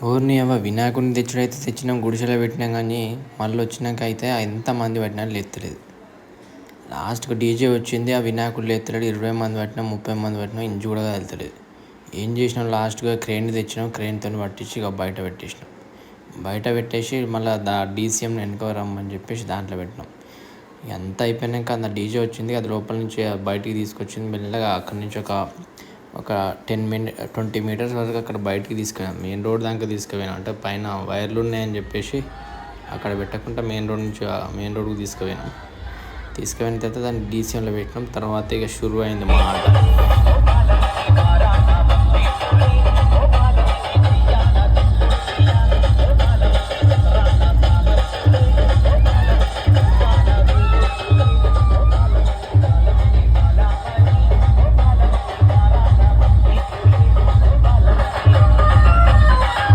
ఓర్ని అవ్వ వినాయకుడిని తెచ్చుడైతే తెచ్చినాం, గుడిసెలో పెట్టినాం కానీ మళ్ళీ వచ్చినాక అయితే ఎంతమంది పెట్టినా లేత్తలేదు. లాస్ట్కి డీజే వచ్చింది, ఆ వినాయకుడు లేత్తలేడు. 20 మంది పెట్టినాం, 30 మంది పెట్టినాం, ఇంచు కూడా వెళ్తలేదు. ఏం చేసినాం, లాస్ట్గా క్రెయిన్ తెచ్చినాం, క్రెయిన్తో పట్టించి ఇక బయట పెట్టేసినాం. బయట పెట్టేసి మళ్ళీ డీసీఎంని వెనుక రమ్మని చెప్పేసి దాంట్లో పెట్టినాం. ఎంత అయిపోయినాక అంత డీజే వచ్చింది, అది లోపల నుంచి బయటికి తీసుకొచ్చింది. మెల్లగా అక్కడి నుంచి ఒక 20 మీటర్స్ వరకు అక్కడ బయటికి తీసుకుపోయాం. మెయిన్ రోడ్ దాకా తీసుకుపోయాం. అంటే పైన వైర్లు ఉన్నాయని చెప్పేసి అక్కడ పెట్టకుండా మెయిన్ రోడ్కి తీసుకుపోయిన తర్వాత దాన్ని డీసీఎంలో పెట్టినాం. తర్వాత ఇక షురు అయింది మా ఆట.